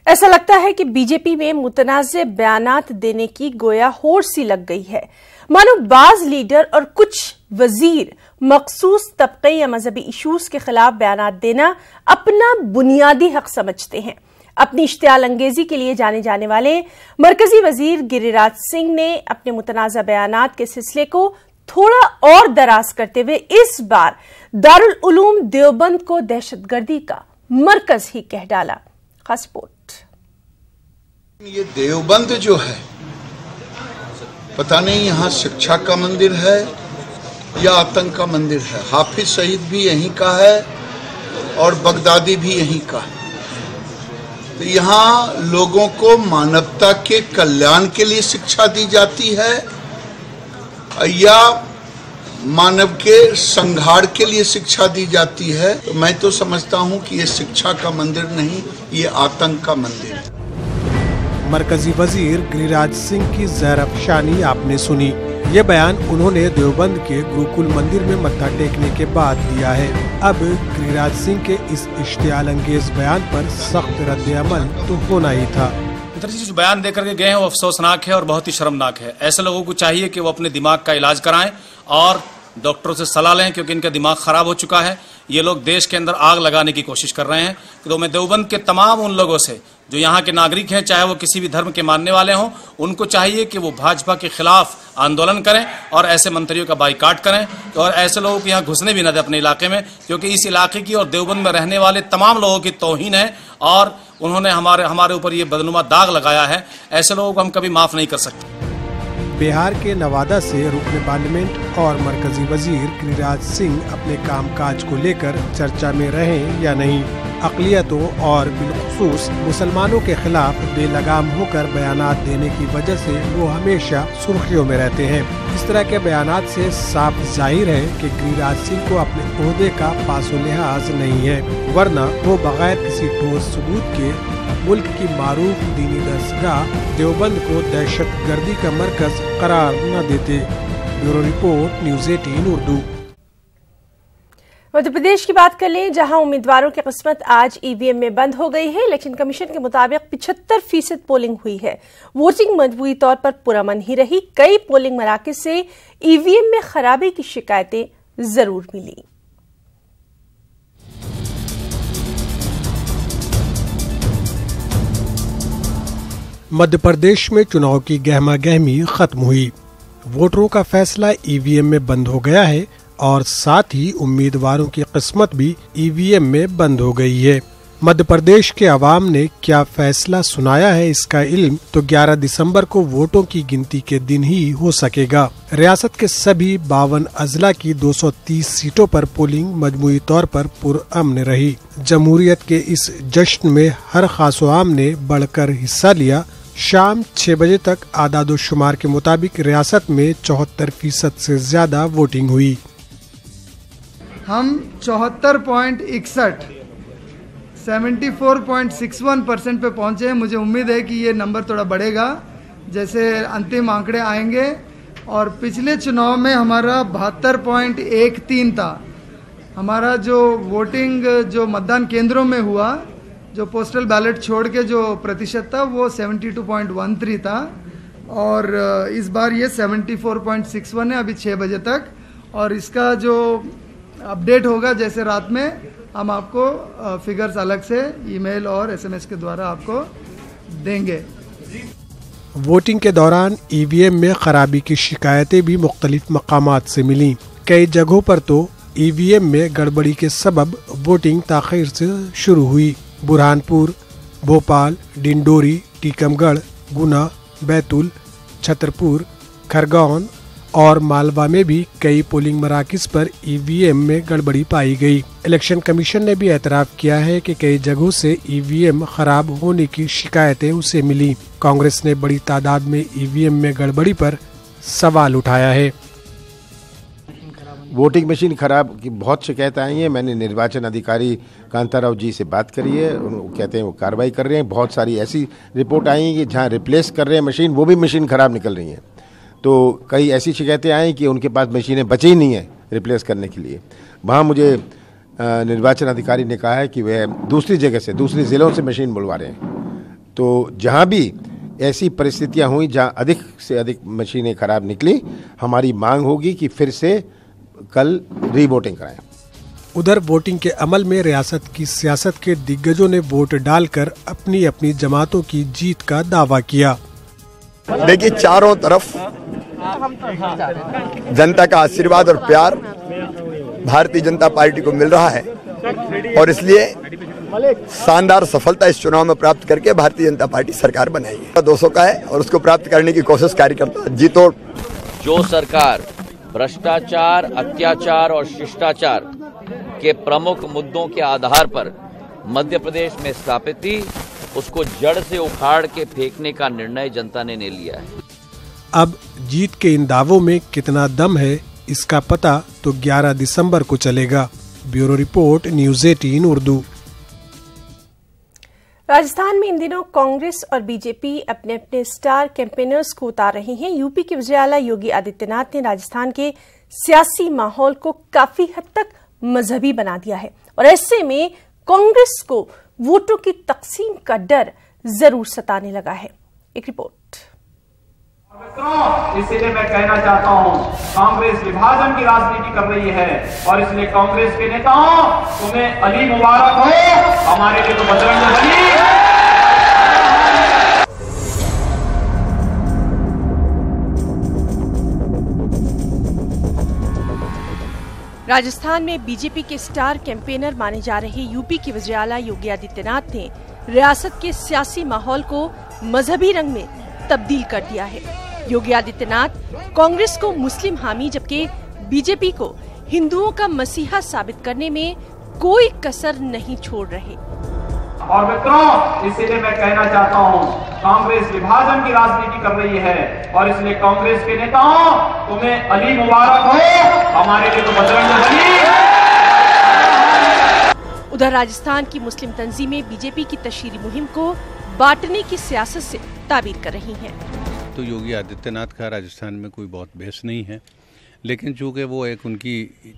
ऐसा लगता है कि बीजेपी में मुतनाज़े बयानात देने की गोया होड़ सी लग गई है। मानो बाज लीडर और कुछ वजीर मखसूस तबके या मजहबी इशूज के खिलाफ बयानात देना अपना बुनियादी हक समझते हैं। अपनी इश्तियाल अंगेजी के लिए जाने जाने वाले मरकजी वजीर गिरिराज सिंह ने अपने मुतनाज़ा बयानात के सिलसिले को थोड़ा और दराज करते हुए इस बार दारुल उलूम देवबंद को दहशतगर्दी का मरकज ही कह डाला। खास रिपोर्ट। ये देवबंद जो है, पता नहीं यहाँ शिक्षा का मंदिर है या आतंक का मंदिर है। हाफिज सईद भी यहीं का है और बगदादी भी यहीं का है। तो यहाँ लोगों को मानवता के कल्याण के लिए शिक्षा दी जाती है या मानव के संहार के लिए शिक्षा दी जाती है। तो मैं तो समझता हूँ कि ये शिक्षा का मंदिर नहीं, ये आतंक का मंदिर है। मरकजी वजीर गिरिराज सिंह की ज़हर-अफ़शानी आपने सुनी। ये बयान उन्होंने देवबंद के गुरुकुल मंदिर में मत्था टेकने के बाद दिया है। अब गिरिराज सिंह के इस इश्तियाल अंगेज बयान पर सख्त रद्द-ए-अमल तो होना ही था। जो बयान देकर के गए हैं वो अफसोसनाक है और बहुत ही शर्मनाक है। ऐसे लोगों को चाहिए कि वो अपने दिमाग का इलाज कराएं और डॉक्टरों से सलाह लें, क्योंकि इनका दिमाग खराब हो चुका है। ये लोग देश के अंदर आग लगाने की कोशिश कर रहे हैं। तो मैं देवबंद के तमाम उन लोगों से जो यहाँ के नागरिक हैं, चाहे वो किसी भी धर्म के मानने वाले हों, उनको चाहिए कि वो भाजपा के खिलाफ आंदोलन करें और ऐसे मंत्रियों का बाइकाट करें और ऐसे लोगों को यहाँ घुसने भी न दें अपने इलाके में, क्योंकि इस इलाके की और देवबंद में रहने वाले तमाम लोगों की तौहीन है और उन्होंने हमारे ऊपर ये बदनुमा दाग लगाया है। ऐसे लोगों को हम कभी माफ नहीं कर सकते। बिहार के नवादा से रुकन पार्लियामेंट और मरकजी वजीर गिरिराज सिंह अपने कामकाज को लेकर चर्चा में रहें या नहीं, अक़लियतों और बिलखुसूस मुसलमानों के खिलाफ बेलगाम होकर बयानात देने की वजह से वो हमेशा सुर्खियों में रहते हैं। इस तरह के बयानात से साफ जाहिर है कि गिरिराज सिंह को अपने ओहदे का पासो लिहाज नहीं है, वरना वो बगैर किसी ठोस सबूत के मुल्क की मारूफ दीनी दरसगाह देवबंद को दहशतगर्दी का मरकज करार न देते। Bureau report, news 18 Urdu. Madhya Pradesh की बात कर लें, जहां उम्मीदवारों की किस्मत आज ईवीएम में बंद हो गई है। इलेक्शन कमीशन के मुताबिक 75% पोलिंग हुई है। वोटिंग मजबूरी तौर पर पुरअमन ही रही। कई पोलिंग मराकज से ईवीएम में खराबी की शिकायतें जरूर मिली। मध्य प्रदेश में चुनाव की गहमा गहमी खत्म हुई। वोटरों का फैसला ईवीएम में बंद हो गया है और साथ ही उम्मीदवारों की किस्मत भी ईवीएम में बंद हो गई है। मध्य प्रदेश के अवाम ने क्या फैसला सुनाया है, इसका इल्म तो 11 दिसंबर को वोटों की गिनती के दिन ही हो सकेगा। रियासत के सभी 52 अजला की 230 सीटों पर पोलिंग मजमूई तौर पर पुरअमन रही। जमहूरियत के इस जश्न में हर खास आम ने बढ़कर हिस्सा लिया। शाम 6 बजे तक आदादोशुमार के मुताबिक रियासत में 74% से ज्यादा वोटिंग हुई। हम 74.61 74.61% पे पहुंचे हैं। मुझे उम्मीद है कि ये नंबर थोड़ा बढ़ेगा जैसे अंतिम आंकड़े आएंगे। और पिछले चुनाव में हमारा 72.13 था। हमारा जो वोटिंग जो मतदान केंद्रों में हुआ, जो पोस्टल बैलेट छोड़ के जो प्रतिशत था वो 72.13 था और इस बार ये 74.61 है अभी 6 बजे तक। और इसका जो अपडेट होगा जैसे रात में, हम आपको फिगर्स अलग से ईमेल और एसएमएस के द्वारा आपको देंगे। वोटिंग के दौरान ईवीएम में खराबी की शिकायतें भी मुख्तलिफ मकामात से मिली। कई जगहों पर तो ईवीएम में गड़बड़ी के सबब वोटिंग ताख़ीर से शुरू हुई। बुरहानपुर, भोपाल, डिंडोरी, टीकमगढ़, गुना, बैतूल, छतरपुर, खरगोन और मालवा में भी कई पोलिंग मराकिज पर ईवीएम में गड़बड़ी पाई गई। इलेक्शन कमीशन ने भी एतराफ़ किया है कि कई जगहों से ईवीएम खराब होने की शिकायतें उसे मिली। कांग्रेस ने बड़ी तादाद में ईवीएम में गड़बड़ी पर सवाल उठाया है। वोटिंग मशीन खराब की बहुत शिकायत आई हैं। मैंने निर्वाचन अधिकारी कांताराव जी से बात करी है, वो कहते हैं वो कार्रवाई कर रहे हैं। बहुत सारी ऐसी रिपोर्ट आई हैं कि जहाँ रिप्लेस कर रहे हैं मशीन, वो भी मशीन खराब निकल रही हैं। तो कई ऐसी शिकायतें आई कि उनके पास मशीनें बची ही नहीं है रिप्लेस करने के लिए। वहाँ मुझे निर्वाचन अधिकारी ने कहा है कि वह दूसरी जगह से, दूसरे ज़िलों से मशीन बुलवा रहे हैं। तो जहाँ भी ऐसी परिस्थितियाँ हुई जहाँ अधिक से अधिक मशीनें खराब निकली, हमारी मांग होगी कि फिर से कल रीवोटिंग कराएं। उधर वोटिंग के अमल में रियासत की सियासत के दिग्गजों ने वोट डालकर अपनी अपनी जमातों की जीत का दावा किया। देखिए, चारों तरफ जनता का आशीर्वाद और प्यार भारतीय जनता पार्टी को मिल रहा है और इसलिए शानदार सफलता इस चुनाव में प्राप्त करके भारतीय जनता पार्टी सरकार बनाएगी। 200 का है और उसको प्राप्त करने की कोशिश कार्यकर्ता जी तोड़। जो सरकार भ्रष्टाचार, अत्याचार और शिष्टाचार के प्रमुख मुद्दों के आधार पर मध्य प्रदेश में स्थापित थी, उसको जड़ से उखाड़ के फेंकने का निर्णय जनता ने लिया है। अब जीत के इन दावों में कितना दम है, इसका पता तो 11 दिसंबर को चलेगा। Bureau report, news 18 Urdu. Rajasthan में इन दिनों कांग्रेस और बीजेपी अपने अपने स्टार कैंपेनर्स को उतार रही हैं। यूपी के वज़ीर आला योगी आदित्यनाथ ने राजस्थान के सियासी माहौल को काफी हद तक मजहबी बना दिया है और ऐसे में कांग्रेस को वोटों की तकसीम का डर जरूर सताने लगा है। एक रिपोर्ट। इसलिए मैं कहना चाहता हूं, कांग्रेस विभाजन की राजनीति कर रही है और इसलिए कांग्रेस के नेताओं, तुम्हें अली मुबारक हो, हमारे लिए तो बजरंग बली। राजस्थान में बीजेपी के स्टार कैंपेनर माने जा रहे यूपी के वज़ीर आला योगी आदित्यनाथ ने रियासत के सियासी माहौल को मजहबी रंग में तब्दील कर दिया है। योगी आदित्यनाथ कांग्रेस को मुस्लिम हामी जबकि बीजेपी को हिंदुओं का मसीहा साबित करने में कोई कसर नहीं छोड़ रहे। और मित्रों, इसलिए मैं कहना चाहता हूं, कांग्रेस विभाजन की राजनीति कर रही है और इसलिए कांग्रेस के नेताओं, तुम्हें अली मुबारक हो, हमारे लिए तो बजरंग बली। उधर राजस्थान की मुस्लिम तंजीमें बीजेपी की तशहीरी मुहिम को बांटने की सियासत से ताबीर कर रही हैं। तो योगी आदित्यनाथ का राजस्थान में कोई बहुत बहस नहीं है, लेकिन चूँकि वो एक उनकी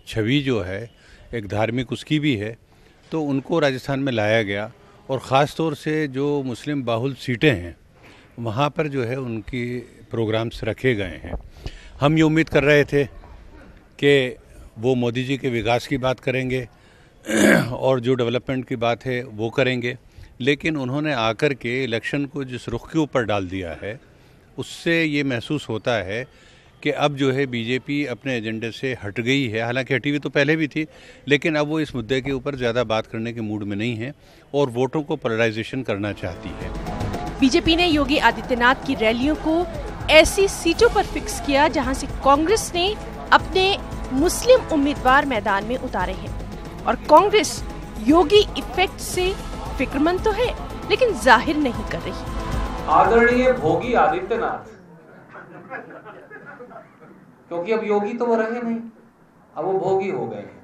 छवि जो है एक धार्मिक उसकी भी है, तो उनको राजस्थान में लाया गया और ख़ास तौर से जो मुस्लिम बाहुल सीटें हैं वहाँ पर जो है उनकी प्रोग्राम्स रखे गए हैं। हम ये उम्मीद कर रहे थे कि वो मोदी जी के विकास की बात करेंगे और जो डेवलपमेंट की बात है वो करेंगे, लेकिन उन्होंने आकर के इलेक्शन को जिस रुख के ऊपर डाल दिया है उससे ये महसूस होता है कि अब जो है बीजेपी अपने एजेंडे से हट गई है। हालांकि हटी हुई तो पहले भी थी, लेकिन अब वो इस मुद्दे के ऊपर ज़्यादा बात करने के मूड में नहीं है और वोटों को पोलराइजेशन करना चाहती है। बीजेपी ने योगी आदित्यनाथ की रैलियों को ऐसी सीटों पर फिक्स किया जहां से कांग्रेस ने अपने मुस्लिम उम्मीदवार मैदान में उतारे हैं और कांग्रेस योगी इफेक्ट से फिक्रमंद तो है लेकिन जाहिर नहीं कर रही। आदरणीय भोगी आदित्यनाथ, क्योंकि अब योगी तो वो रहे नहीं, अब वो भोगी हो गए हैं,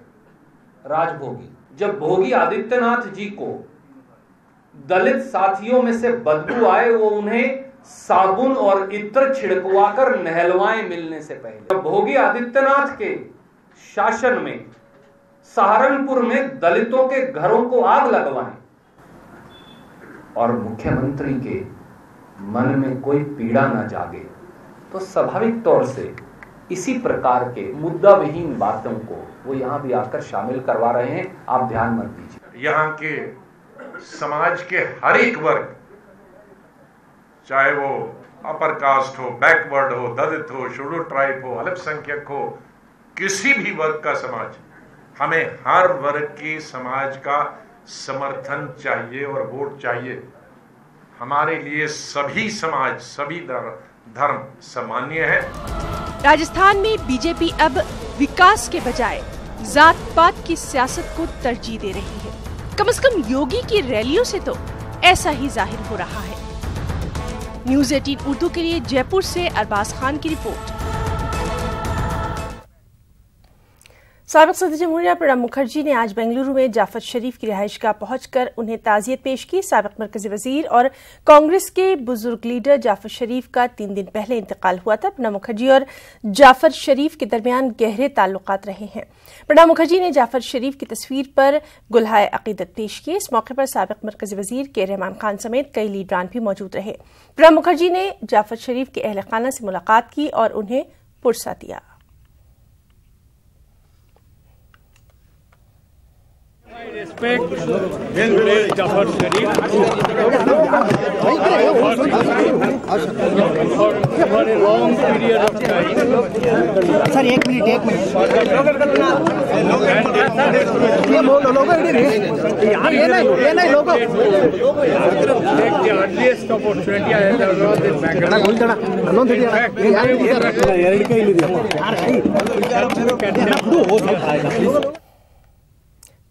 राजभोगी। जब भोगी आदित्यनाथ जी को दलित साथियों में से बदबू आए, वो उन्हें साबुन और इत्र छिड़कवाकर नहलवाएं मिलने से पहले। जब भोगी आदित्यनाथ के शासन में सहारनपुर में दलितों के घरों को आग लगवाएं और मुख्यमंत्री के मन में कोई पीड़ा न जागे, तो स्वाभाविक तौर से इसी प्रकार के मुद्दा विहीन बातों को वो यहाँ भी आकर शामिल करवा रहे हैं। आप ध्यान मत दीजिए। यहाँ के समाज के हर एक वर्ग, चाहे वो अपर कास्ट हो, बैकवर्ड हो, दलित हो, शेड्यूल ट्राइब हो, अल्पसंख्यक हो, किसी भी वर्ग का समाज, हमें हर वर्ग के समाज का समर्थन चाहिए और वोट चाहिए। हमारे लिए सभी समाज, सभी धर्म सामान्य है। राजस्थान में बीजेपी अब विकास के बजाय जात पात की सियासत को तरजीह दे रही है। कम से कम योगी की रैलियों से तो ऐसा ही जाहिर हो रहा है। न्यूज़ 18 उर्दू के लिए जयपुर से अरबाज खान की रिपोर्ट। साबिक सदर जमहूरिया प्रणब मुखर्जी ने आज बेंगलुरु में जाफर शरीफ की रिहाइशगाह पहुंचकर उन्हें ताजियत पेश की। साबिक मरकजी वजीर और कांग्रेस के बुजुर्ग लीडर जाफर शरीफ का 3 दिन पहले इंतकाल हुआ था। प्रणब मुखर्जी और जाफर शरीफ के दरमियान गहरे ताल्लुकात रहे हैं। प्रणब मुखर्जी ने जाफर शरीफ की तस्वीर पर गुलहाए अकीदत पेश किए। इस मौके पर साबिक मरकजी वजीर के रहमान खान समेत कई लीडरान भी मौजूद रहे। प्रणब मुखर्जी ने जाफर शरीफ के अहल खाना से मुलाकात की और उन्हें पुरसा दिया। Respect Jafar Sharif for a long period of time. Sir, एक मिनट यार ये नहीं लोगो take the earliest opportunity I had arrived in Bangalore.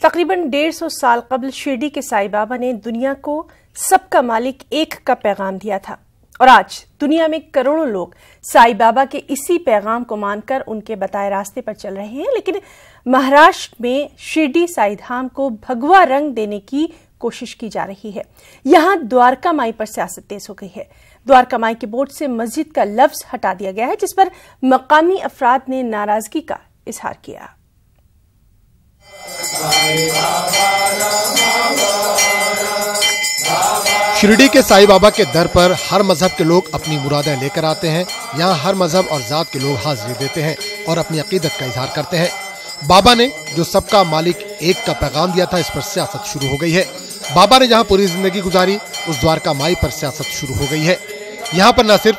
तकरीबन 150 साल कबल शिरडी के साईं बाबा ने दुनिया को सबका मालिक एक का पैगाम दिया था और आज दुनिया में करोड़ों लोग साईं बाबा के इसी पैगाम को मानकर उनके बताए रास्ते पर चल रहे हैं। लेकिन महाराष्ट्र में शिरडी साईं धाम को भगवा रंग देने की कोशिश की जा रही है। यहां द्वारका माई पर सियासत तेज हो गई है। द्वारका माई के बोर्ड से मस्जिद का लफ्ज हटा दिया गया है, जिस पर मकामी अफराद ने नाराजगी का इजहार किया। शिरडी के साईं बाबा के दर पर हर मजहब के लोग अपनी मुरादें लेकर आते हैं। यहाँ हर मजहब और जात के लोग हाजिरी देते हैं और अपनी अकीदत का इजहार करते हैं। बाबा ने जो सबका मालिक एक का पैगाम दिया था, इस पर सियासत शुरू हो गई है। बाबा ने जहाँ पूरी जिंदगी गुजारी, उस द्वारका माई पर सियासत शुरू हो गई है। यहाँ पर न सिर्फ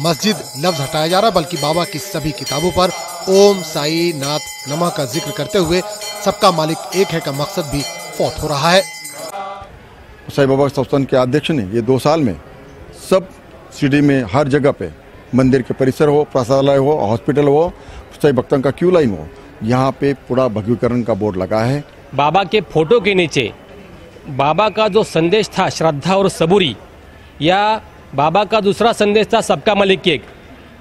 मस्जिद लफ्ज हटाया जा रहा, बल्कि बाबा की सभी किताबों पर ओम साई नाथ नमः का जिक्र करते हुए सबका मालिक एक है का मकसद भी फौत हो रहा है। साईं बाबा संस्थान के अध्यक्ष ने ये 2 साल में सब शिरडी में हर जगह पे मंदिर के परिसर हो, प्रसादालय हो, हॉस्पिटल हो, साईं भक्तों का क्यू लाइन हो, यहाँ पे पूरा भगवीकरण का बोर्ड लगा है। बाबा के फोटो के नीचे बाबा का जो संदेश था श्रद्धा और सबूरी, या बाबा का दूसरा संदेश था सबका मालिक एक,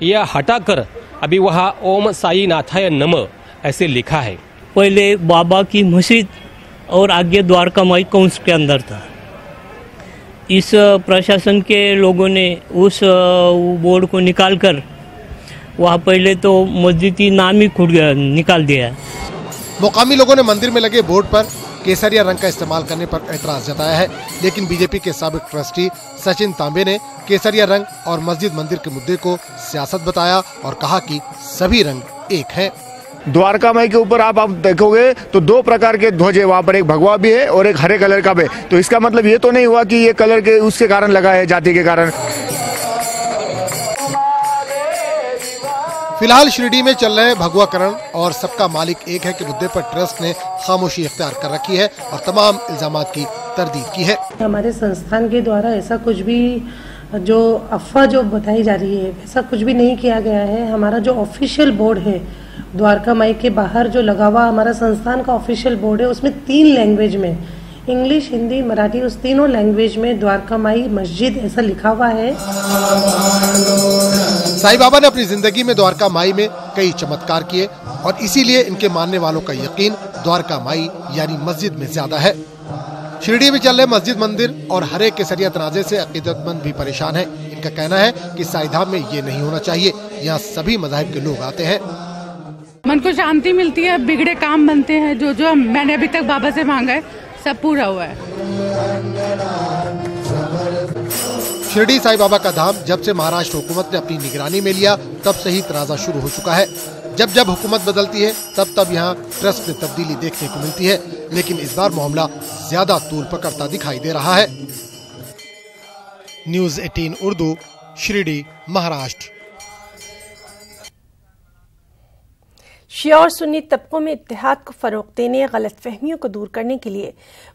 यह हटाकर अभी वहाँ ओम साई नाथाय नमः ऐसे लिखा है। पहले बाबा की मस्जिद और आगे द्वारका माई कंस के अंदर था। इस प्रशासन के लोगों ने उस बोर्ड को निकालकर वहाँ पहले तो मस्जिद की नाम ही निकाल दिया है। मुकामी लोगों ने मंदिर में लगे बोर्ड पर केसरिया रंग का इस्तेमाल करने पर एतराज जताया है, लेकिन बीजेपी के साबिक ट्रस्टी सचिन तांबे ने केसरिया रंग और मस्जिद मंदिर के मुद्दे को सियासत बताया और कहा कि सभी रंग एक हैं। द्वारका माई के ऊपर आप देखोगे तो 2 प्रकार के ध्वज है, वहाँ पर एक भगवा भी है और एक हरे कलर का भी। तो इसका मतलब ये तो नहीं हुआ कि ये कलर के उसके कारण लगा है, जाति के कारण। फिलहाल शिरडी में चल रहे भगवाकरण और सबका मालिक एक है के मुद्दे पर ट्रस्ट ने खामोशी इख्तियार कर रखी है और तमाम इल्जामात की तरदीद की है। हमारे संस्थान के द्वारा ऐसा कुछ भी जो अफवाह जो बताई जा रही है वैसा कुछ भी नहीं किया गया है। हमारा जो ऑफिशियल बोर्ड है द्वारका माई के बाहर जो लगा हुआ हमारा संस्थान का ऑफिशियल बोर्ड है, उसमें 3 लैंग्वेज में, इंग्लिश, हिंदी, मराठी, उस तीनों लैंग्वेज में द्वारका माई मस्जिद ऐसा लिखा हुआ है। साईं बाबा ने अपनी जिंदगी में द्वारका माई में कई चमत्कार किए और इसीलिए इनके मानने वालों का यकीन द्वारका माई यानी मस्जिद में ज्यादा है। शिरडी में चल रहे मस्जिद मंदिर और हरे केसरिया तनाजे से अकीदतमंद भी परेशान है। इनका कहना है कि साईं धाम में ये नहीं होना चाहिए, यहाँ सभी मज़ाहिब के लोग आते हैं। मन को शांति मिलती है, बिगड़े काम बनते हैं। जो मैंने अभी तक बाबा से मांगा है सब पूरा हुआ है। शिरडी साईं बाबा का धाम जब से महाराष्ट्र हुकूमत ने अपनी निगरानी में लिया तब से ही तनाज़ा शुरू हो चुका है। जब जब हुकूमत बदलती है तब यहाँ ट्रस्ट में तब्दीली देखने को मिलती है, लेकिन इस बार मामला ज्यादा तूल पकड़ता दिखाई दे रहा है। न्यूज़ 18 उर्दू, शिरडी, महाराष्ट्र। शिया और सुन्नी तबकों में इत्तेहाद को फरोग देने, गलतफहमियों को दूर करने के लिए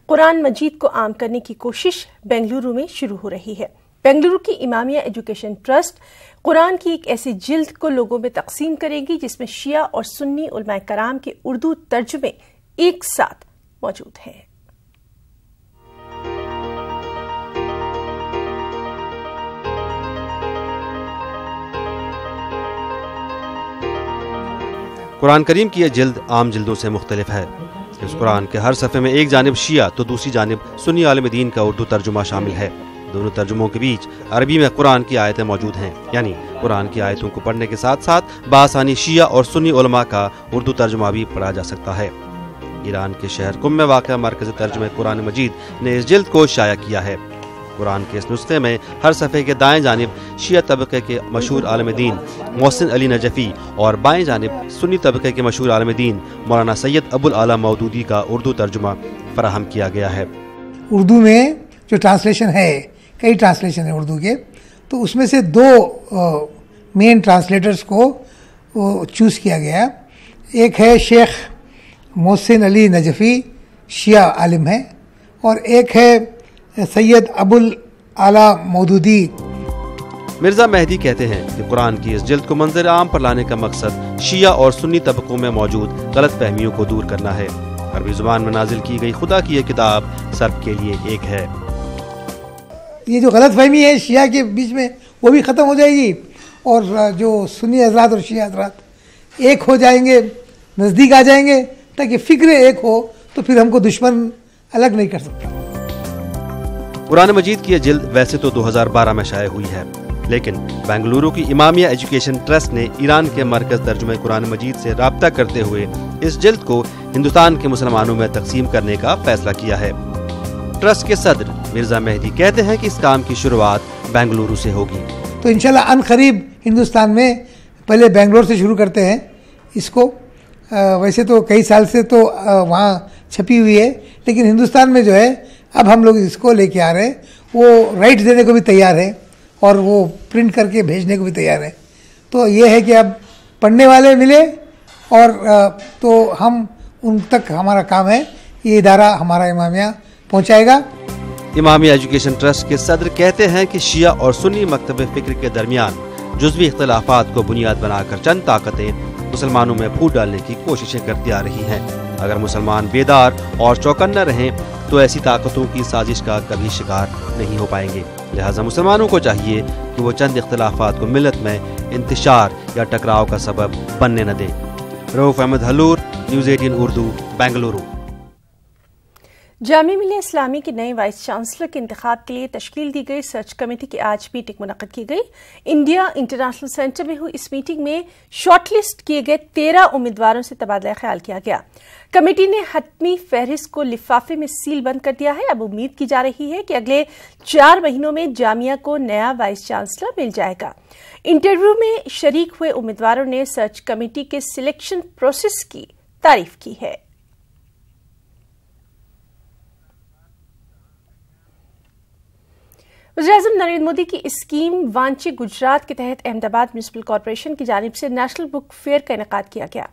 कुरान मजीद को आम करने की कोशिश बेंगलुरु में शुरू हो रही है। बेंगलुरु की इमामिया एजुकेशन ट्रस्ट कुरान की एक ऐसी जिल्द को लोगों में तकसीम करेगी जिसमें शिया और सुन्नी उलमाए कराम के उर्दू तर्जुमे एक साथ मौजूद हैं। कुरान करीम की यह जिल्द आम जिल्दों से मुख्तलिफ है। इस कुरान के हर सफ़े में एक जानिब शिया तो दूसरी जानिब सुन्नी आलिम दीन का उर्दू तर्जुमा शामिल है। दोनों तर्जुमों के बीच अरबी में कुरान की आयतें मौजूद हैं, यानी कुरान की आयतों को पढ़ने के साथ साथ बासानी शिया और सुन्नी उलमा का उर्दू तर्जुमा भी पढ़ा जा सकता है। ईरान के शहर कुम में वाक़या मरकज़ी तर्जुमे कुरान मजीद ने इस जिल्द को शाया किया है। कुरान के इस नुस्खे में हर सफ़े के दाएं जानिब शिया तबके के मशहूर आलिम दीन मोहसिन अली नजफ़ी और बाएं जानिब सुन्नी तबके के मशहूर आलिम दीन मौलाना सैयद अबुल आला मौदूदी का उर्दू तर्जुमा फराहम किया गया है। उर्दू में जो ट्रांसलेशन है, कई ट्रांसलेशन है उर्दू के, तो उसमें से दो मेन ट्रांसलेटर्स को चूज़ किया गया। एक है शेख मोहसिन अली नजफ़ी, शिया आलिम है, और एक है सैयद अबुल आला मौदूदी। मिर्जा मेहदी कहते हैं कि कुरान की इस जिल्द को मंजर आम पर लाने का मकसद शिया और सुन्नी तबकों में मौजूद गलत फहमियों को दूर करना है। अरबी जुबान में नाजिल की गई खुदा की यह किताब सब के लिए एक है। ये जो गलत फहमी है शिया के बीच में, वो भी ख़त्म हो जाएगी, और जो सुन्नी हज़रात और शिया हज़रात एक हो जाएंगे, नज़दीक आ जाएंगे, ताकि फ़िक्र एक हो, तो फिर हमको दुश्मन अलग नहीं कर सकता। कुरान मजीद की यह जिल्द वैसे तो 2012 में शाया हुई है, लेकिन बेंगलुरु की इमामिया एजुकेशन ट्रस्ट ने ईरान के मरकज़ तर्जुमे कुरान मजीद से राब्ता करते हुए इस जिल्द को हिंदुस्तान के मुसलमानों में तकसीम करने का फैसला किया है। ट्रस्ट के सदर मिर्जा मेहदी कहते हैं कि इस काम की शुरुआत बेंगलुरु से होगी। तो इंशाल्लाह अन करीब हिंदुस्तान में पहले बेंगलोर से शुरू करते हैं इसको। वैसे तो कई साल से तो वहाँ छपी हुई है, लेकिन हिंदुस्तान में जो है अब हम लोग इसको लेके आ रहे हैं। वो राइट्स देने को भी तैयार है और वो प्रिंट करके भेजने को भी तैयार है। तो ये है कि अब पढ़ने वाले मिले और तो हम उन तक हमारा काम है, ये इदारा हमारा इमामिया पहुँचाएगा। इमामिया एजुकेशन ट्रस्ट के सदर कहते हैं कि शिया और सुन्नी मकतब फ़िक्र के दरमियान जुज़वी इख्तिलाफ़ात को बुनियाद बनाकर चंद ताकतें मुसलमानों में फूट डालने की कोशिशें करती आ रही हैं। अगर मुसलमान बेदार और चौकन्ना रहें तो ऐसी ताकतों की साजिश का कभी शिकार नहीं हो पाएंगे। लिहाजा मुसलमानों को चाहिए कि वो चंद इख्तिलाफ़ात को मिल्लत में इंतशार या टकराव का सबब बनने न दें। रऊफ अहमद हलूर, न्यूज़ 18 उर्दू, बेंगलुरु। जामिया मिल्लिया इस्लामी के नए वाइस चांसलर के इंतखाब के लिए तश्कील दी गई सर्च कमेटी की आज मीटिंग मुनक्किद की गई। इंडिया इंटरनेशनल सेंटर में हुई इस मीटिंग में शॉर्टलिस्ट किए गए 13 उम्मीदवारों से तबादला ख्याल किया गया। कमेटी ने हतमी फहरिस्त को लिफाफे में सील बंद कर दिया है। अब उम्मीद की जा रही है कि अगले 4 महीनों में जामिया को नया वाइस चांसलर मिल जाएगा। इंटरव्यू में शरीक हुए उम्मीदवारों ने सर्च कमेटी के सिलेक्शन प्रोसेस की तारीफ की है। वज़ीर-ए-आज़म नरेंद्र मोदी की स्कीम वांचे गुजरात के तहत अहमदाबाद म्युनिसिपल कॉरपोरेशन की जानिब से नेशनल बुक फेयर का इनेकाद किया गया।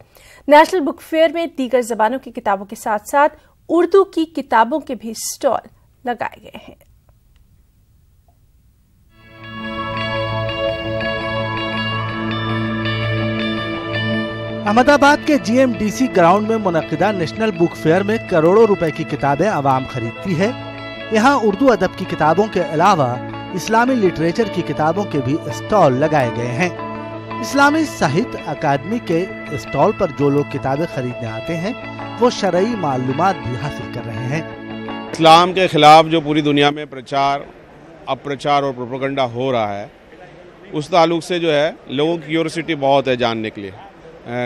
नेशनल बुक फेयर में दीगर जबानों की किताबों के साथ साथ उर्दू की किताबों के भी स्टॉल लगाए गए हैं। अहमदाबाद के GMDC ग्राउंड में मुनक्किदा नेशनल बुक फेयर में करोड़ों रुपए की किताबें आवाम खरीदती है। यहाँ उर्दू अदब की किताबों के अलावा इस्लामी लिटरेचर की किताबों के भी स्टॉल लगाए गए हैं। इस्लामी साहित्य अकादमी के स्टॉल पर जो लोग किताबें खरीदने आते हैं वो शरई मालूमात भी हासिल कर रहे हैं। इस्लाम के खिलाफ जो पूरी दुनिया में प्रचार, अप्रचार और प्रोपेगेंडा हो रहा है, उस ताल्लुक से जो है लोगों की क्यूरियोसिटी बहुत है जानने के लिए।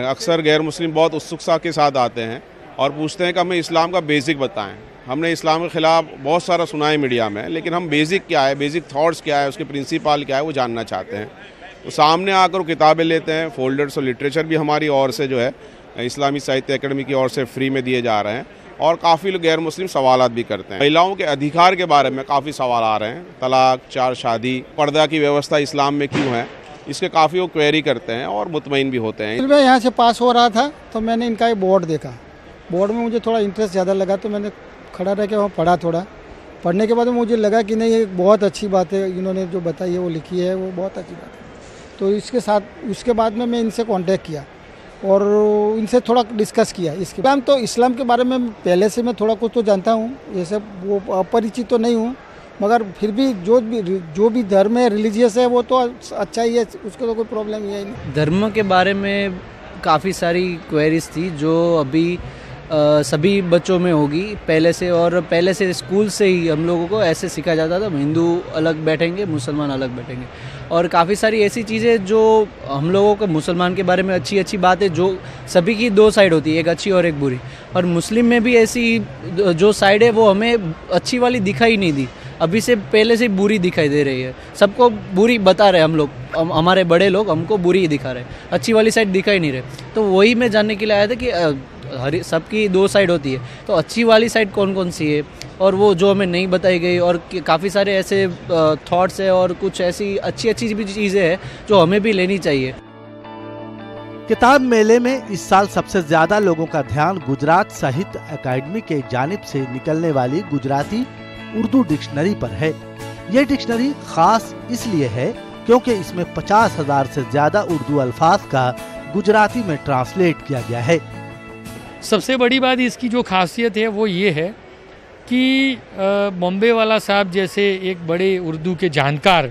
अक्सर गैर मुस्लिम बहुत उत्सुकता के साथ आते हैं और पूछते हैं कि हमें इस्लाम का बेसिक बताएं। हमने इस्लाम के ख़िलाफ़ बहुत सारा सुना है मीडिया में, लेकिन हम बेसिक क्या है, बेसिक थॉट्स क्या है, उसके प्रिंसिपल क्या है, वो जानना चाहते हैं। तो सामने आकर किताबें लेते हैं। फोल्डर्स और लिटरेचर भी हमारी ओर से जो है इस्लामी साहित्य अकेडमी की ओर से फ्री में दिए जा रहे हैं और काफ़ी लोग गैर मुस्लिम सवालात भी करते हैं। महिलाओं के अधिकार के बारे में काफ़ी सवाल आ रहे हैं। तलाक, 4 शादी, पर्दा की व्यवस्था इस्लाम में क्यों है, इसके काफ़ी वो क्वेरी करते हैं और मुतमईन भी होते हैं। मैं यहाँ से पास हो रहा था तो मैंने इनका एक बोर्ड देखा। बोर्ड में मुझे थोड़ा इंटरेस्ट ज़्यादा लगा तो मैंने खड़ा रह के वहाँ पढ़ा। थोड़ा पढ़ने के बाद मुझे लगा कि नहीं, ये बहुत अच्छी बात है, इन्होंने जो बताई है वो लिखी है वो बहुत अच्छी बात है। तो इसके साथ उसके बाद में मैं इनसे कांटेक्ट किया और इनसे थोड़ा डिस्कस किया। इसके बाद तो इस्लाम के बारे में पहले से मैं थोड़ा कुछ तो जानता हूँ, ये सब वो अपरिचित तो नहीं हूँ, मगर फिर भी जो भी धर्म है, रिलीजियस है, वो तो अच्छा ही है, उसका तो कोई प्रॉब्लम ही है नहीं। धर्म के बारे में काफ़ी सारी क्वेरीज थी जो अभी सभी बच्चों में होगी पहले से, और पहले से स्कूल से ही हम लोगों को ऐसे सिखाया जाता था, हिंदू अलग बैठेंगे मुसलमान अलग बैठेंगे, और काफ़ी सारी ऐसी चीज़ें जो हम लोगों को मुसलमान के बारे में अच्छी बातें, जो सभी की दो साइड होती है, एक अच्छी और एक बुरी, और मुस्लिम में भी ऐसी जो साइड है वो हमें अच्छी वाली दिखाई नहीं दी, अभी से पहले से बुरी दिखाई दे रही है, सबको बुरी बता रहे हम लोग, हमारे बड़े लोग हमको बुरी ही दिखा रहे, अच्छी वाली साइड दिखाई नहीं रहे। तो वही मैं जानने के लिए आया था कि सबकी दो साइड होती है, तो अच्छी वाली साइड कौन कौन सी है, और वो जो हमें नहीं बताई गई, और काफ़ी सारे ऐसे थॉट्स है और कुछ ऐसी अच्छी भी चीज़ें हैं जो हमें भी लेनी चाहिए। किताब मेले में इस साल सबसे ज्यादा लोगों का ध्यान गुजरात साहित्य अकादमी के जानिब से निकलने वाली गुजराती उर्दू डिक्शनरी पर है। ये डिक्शनरी खास इसलिए है क्योंकि इसमें 50,000 से ज्यादा उर्दू अल्फाज का गुजराती में ट्रांसलेट किया गया है। सबसे बड़ी बात इसकी जो खासियत है वो ये है कि बॉम्बे वाला साहब जैसे एक बड़े उर्दू के जानकार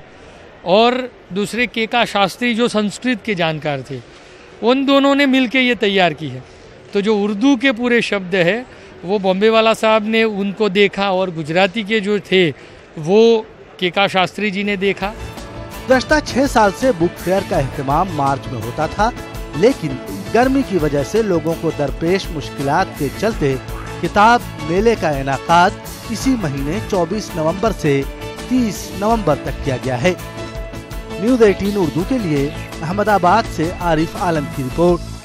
और दूसरे केका शास्त्री जो संस्कृत के जानकार थे, उन दोनों ने मिलके ये तैयार की है। तो जो उर्दू के पूरे शब्द है वो बॉम्बे वाला साहब ने उनको देखा, और गुजराती के जो थे वो केका शास्त्री जी ने देखा। गुज़श्ता 6 साल से बुक फेयर का एहतमाम मार्च में होता था, लेकिन गर्मी की वजह से लोगों को दरपेश मुश्किलात के चलते किताब मेले का इनाकाद इसी महीने 24 नवंबर से 30 नवंबर तक किया गया है। न्यूज़ 18 उर्दू के लिए अहमदाबाद से आरिफ आलम की रिपोर्ट।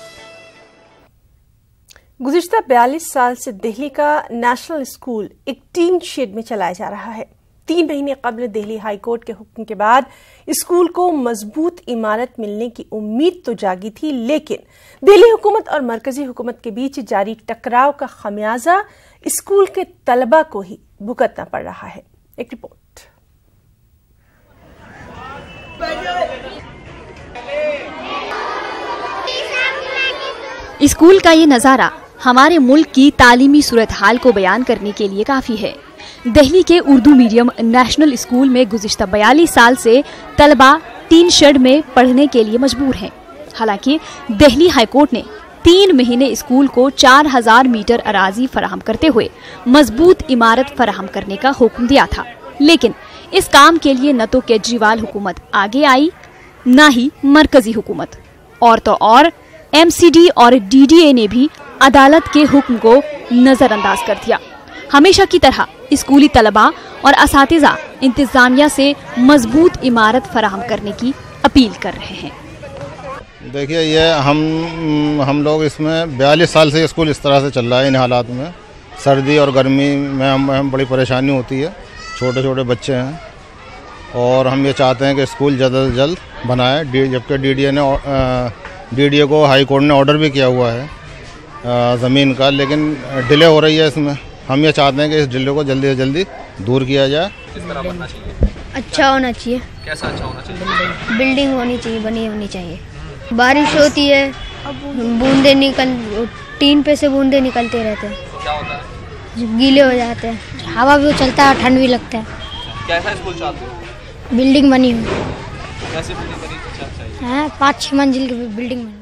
गुज़िश्ता 42 साल से दिल्ली का नेशनल स्कूल एक टीन शेड में चलाया जा रहा है। 3 महीने कबल दिल्ली हाई कोर्ट के हुक्म के बाद स्कूल को मजबूत इमारत मिलने की उम्मीद तो जागी थी, लेकिन दिल्ली हुकूमत और मरकजी हुकूमत के बीच जारी टकराव का खमियाजा स्कूल के तलबा को ही भुगतना पड़ रहा है। एक रिपोर्ट। स्कूल का ये नजारा हमारे मुल्क की तालीमी सूरत हाल को बयान करने के लिए काफी है। दिल्ली के उर्दू मीडियम नेशनल स्कूल में गुज़िश्ता 42 साल से तलबा टीन शेड में पढ़ने के लिए मजबूर हैं। हालांकि दिल्ली हाईकोर्ट ने 3 महीने स्कूल को 4000 मीटर अराजी फराहम करते हुए मजबूत इमारत फराहम करने का हुक्म दिया था, लेकिन इस काम के लिए न तो केजरीवाल हुकूमत आगे आई, न ही मरकजी हुकूमत, और तो और MCD और DDA ने भी अदालत के हुक्म को नजरअंदाज कर दिया। हमेशा की तरह स्कूली तलबा और असातिज़ा इंतजामिया से मजबूत इमारत फराहम करने की अपील कर रहे हैं। देखिए, ये हम लोग इसमें 42 साल से स्कूल इस तरह से चल रहा है। इन हालात में सर्दी और गर्मी में हम बड़ी परेशानी होती है, छोटे छोटे बच्चे हैं, और हम ये चाहते हैं कि स्कूल जल्द से जल्द बनाए। जबकि DDA को हाई कोर्ट ने ऑर्डर भी किया हुआ है ज़मीन का, लेकिन डिले हो रही है इसमें। हम ये चाहते हैं कि इस डिले को जल्दी से जल्दी दूर किया जाए। किस तरह बनना चाहिए? अच्छा होना चाहिए। कैसा अच्छा होना चाहिए? बिल्डिंग होनी चाहिए, बनी होनी चाहिए। बारिश होती है, बूंदे टीन पे से बूंदे निकलते रहते हैं, क्या होता है? गीले हो जाते हैं, हवा भी चलता है, ठंड भी लगता है। कैसा स्कूल चाहते हो? बिल्डिंग बनी हुई। कैसी बिल्डिंग बनी? अच्छा है 5-6 मंजिल की बिल्डिंग बनी।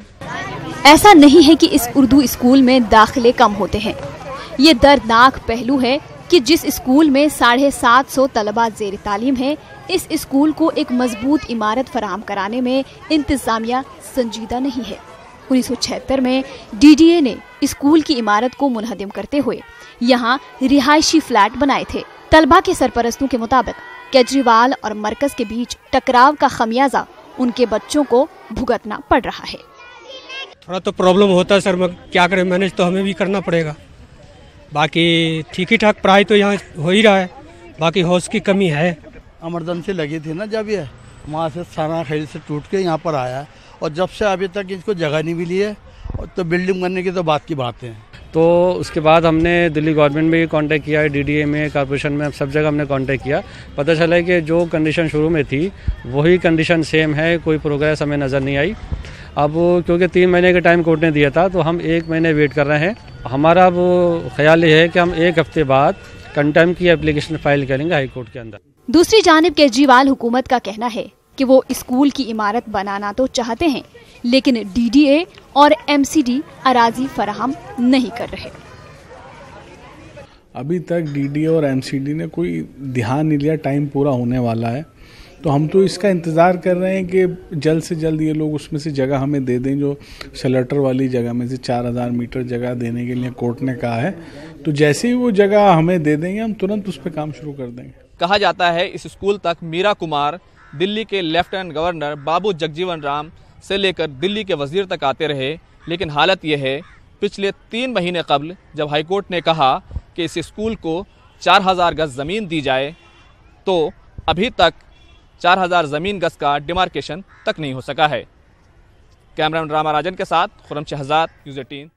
ऐसा नहीं है कि इस उर्दू स्कूल में दाखिले कम होते हैं। ये दर्दनाक पहलू है कि जिस स्कूल में 750 तलबा ज़ेर तालीम है, इस स्कूल को एक मजबूत इमारत फराहम कराने में इंतजामिया संजीदा नहीं है। 1976 में DDA ने स्कूल की इमारत को मुनहदम करते हुए यहाँ रिहायशी फ्लैट बनाए थे। तलबा के सरपरस्तों के मुताबिक केजरीवाल और मरकज के बीच टकराव का खमियाजा उनके बच्चों को भुगतना पड़ रहा है। थोड़ा तो प्रॉब्लम होता है सर, मैं क्या करें, मैनेज तो हमें भी करना पड़ेगा। बाकी ठीक ही ठाक पढ़ाई तो यहाँ हो ही रहा है, बाकी हौस की कमी है। इमरजेंसी लगी थी ना, जब ये वहाँ से सारा खेल से टूट के यहाँ पर आया, और जब से अभी तक इसको जगह नहीं मिली है, तो बिल्डिंग बनने की तो बात की बात है। तो उसके बाद हमने दिल्ली गवर्नमेंट में कांटेक्ट किया, DDA में, कॉर्पोरेशन में, सब जगह हमने कांटेक्ट किया। पता चला है कि जो कंडीशन शुरू में थी वही कंडीशन सेम है, कोई प्रोग्रेस हमें नज़र नहीं आई। अब क्योंकि 3 महीने का टाइम कोर्ट ने दिया था, तो हम 1 महीने वेट कर रहे हैं। हमारा अब ख्याल ये है कि हम 1 हफ्ते बाद कंटेम्प्ट की एप्लीकेशन फाइल करेंगे हाई कोर्ट के अंदर। दूसरी जानिब केजरीवाल हुकूमत का कहना है कि वो स्कूल की इमारत बनाना तो चाहते हैं, लेकिन डीडीए और एमसीडी अराजी फराहम नहीं कर रहे। अभी तक डीडीए और एमसीडी ने कोई ध्यान नहीं लिया, टाइम पूरा होने वाला है, तो हम तो इसका इंतज़ार कर रहे हैं कि जल्द से जल्द ये लोग उसमें से जगह हमें दे दें। जो शलटर वाली जगह में से 4000 मीटर जगह देने के लिए कोर्ट ने कहा है, तो जैसे ही वो जगह हमें दे देंगे हम तुरंत उस पर काम शुरू कर देंगे। कहा जाता है इस स्कूल तक मीरा कुमार दिल्ली के लेफ्टिनेंट गवर्नर बाबू जगजीवन राम से लेकर दिल्ली के वजीर तक आते रहे, लेकिन हालत यह है पिछले 3 महीने कबल जब हाईकोर्ट ने कहा कि इस स्कूल को 4000 गज ज़मीन दी जाए, तो अभी तक 4000 ज़मीन गज का डिमार्केशन तक नहीं हो सका है। कैमरामैन रामा राजन के साथ खुरम शहजाद, न्यूज़ 18।